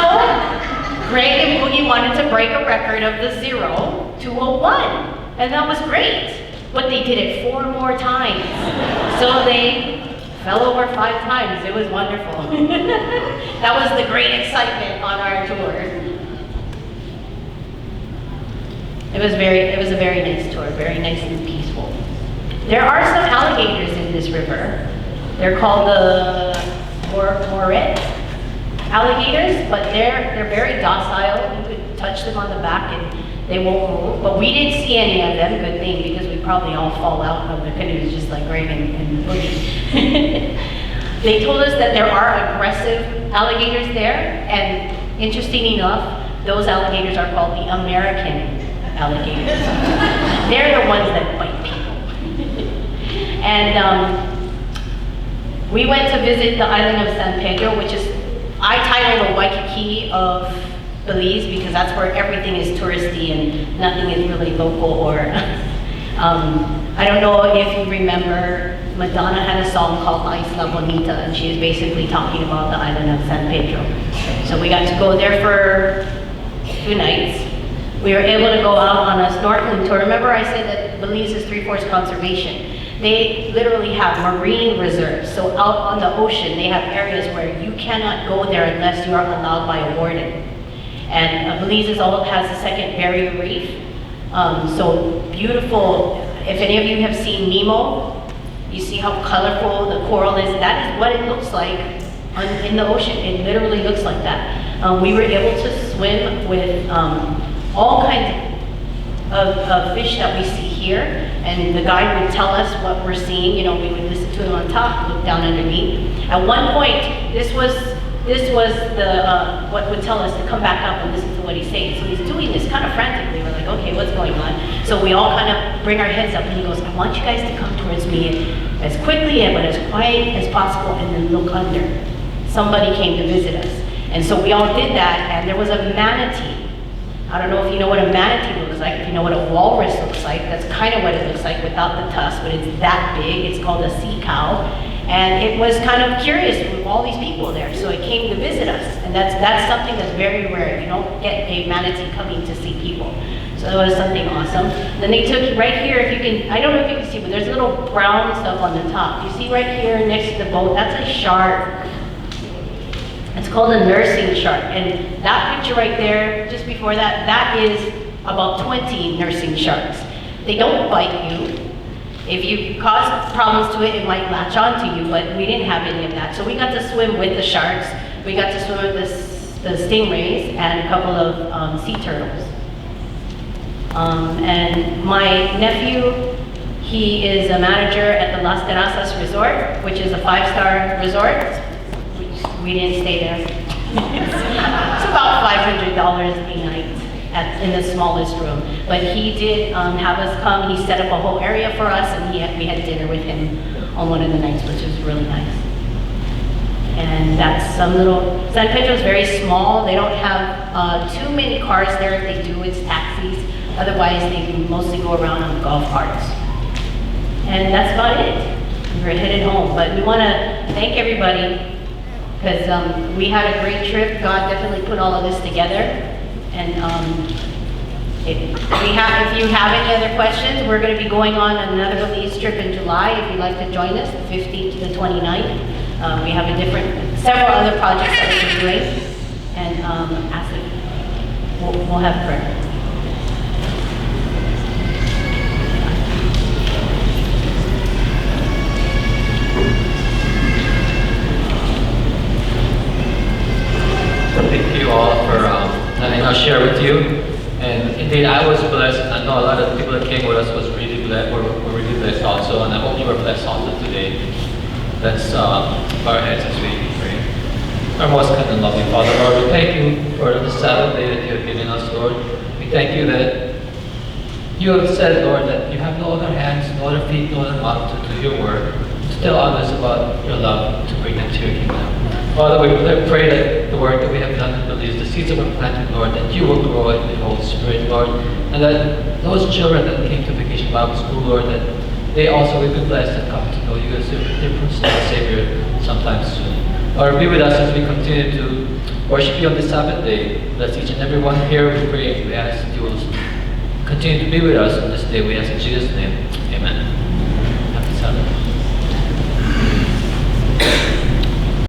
Greg and Boogie wanted to break a record of the 0 to a 1, and that was great. But they did it 4 more times. So they fell over 5 times. It was wonderful. That was the great excitement on our tour. It was a very nice tour, very nice and peaceful. There are some alligators in this river. They're called the moret alligators, but they're very docile. You could touch them on the back and they won't move. But we didn't see any of them, good thing, because we probably all fall out of the canoes just like Greg and Boogie. They told us that there are aggressive alligators there, and interesting enough, those alligators are called the American alligators. They're the ones that bite people. And we went to visit the island of San Pedro, which is, I title the Waikiki of Belize because that's where everything is touristy and nothing is really local or, I don't know if you remember, Madonna had a song called Isla Bonita, and she is basically talking about the island of San Pedro. So we got to go there for 2 nights. We were able to go out on a snorkeling tour. Remember I said that Belize is 3/4 conservation. They literally have marine reserves. So out on the ocean, they have areas where you cannot go there unless you are allowed by a warden. And Belize has the second barrier reef. So beautiful. If any of you have seen Nemo, you see how colorful the coral is. That is what it looks like in the ocean. It literally looks like that. We were able to swim with all kinds of fish that we see here, and the guide would tell us what we're seeing. You know, we would listen to him on top, look down underneath. At one point, this was what would tell us to come back up and listen to what he's saying. So he's doing this kind of frantically. We're like, okay, what's going on? So we all kind of bring our heads up, and he goes, I want you guys to come towards me as quickly but as quiet as possible, and then look under. Somebody came to visit us. And so we all did that, and there was a manatee. I don't know if you know what a manatee looks like, if you know what a walrus looks like. That's kind of what it looks like without the tusk, but it's that big. It's called a sea cow. And it was kind of curious with all these people there, so it came to visit us. And that's something that's very rare. You don't get a manatee coming to see people. So that was something awesome. Then they took right here, if you can, I don't know if you can see, but there's a little brown stuff on the top. You see right here next to the boat, that's a shark. It's called a nursing shark. And that picture right there, just before that, that is about 20 nursing sharks. They don't bite you. If you cause problems to it, it might latch onto you, but we didn't have any of that. So we got to swim with the sharks. We got to swim with the stingrays and a couple of sea turtles. And my nephew, he is a manager at the Las Terrazas Resort, which is a 5-star resort. We didn't stay there. It's about $500 a night in the smallest room. But he did have us come. He set up a whole area for us, and we had dinner with him on one of the nights, which was really nice. And that's some little, San Pedro is very small. They don't have too many cars there. If they do, it's taxis. Otherwise, they mostly go around on golf carts. And that's about it. We're headed home. But we want to thank everybody, because we had a great trip. God definitely put all of this together. And if you have any other questions, we're going to be going on another Belize trip in July. If you'd like to join us, the 15th to the 29th. We have several other projects that we're doing. And we'll have prayer. Thank you all for letting us share with you. And indeed, I was blessed. I know a lot of the people that came with us was really blessed. Were really blessed also, and I hope you were blessed also today. Let's bow our heads as we pray. Our most kind and loving Father, Lord, we thank you for the Sabbath day that you have given us, Lord. We thank you that you have said, Lord, that you have no other hands, no other feet, no other mouth to do your word, to tell others about your love, to bring them to your kingdom. Father, we pray that the work that we have done in Belize, the seeds that were planted, Lord, that you will grow it with Holy Spirit, Lord, and that those children that came to Vacation Bible School, Lord, that they also will be blessed and come to know you as their personal Savior sometime soon. Lord, be with us as we continue to worship you on this Sabbath day. Bless each and every one here. We pray, we ask that you will continue to be with us on this day. We ask in Jesus' name.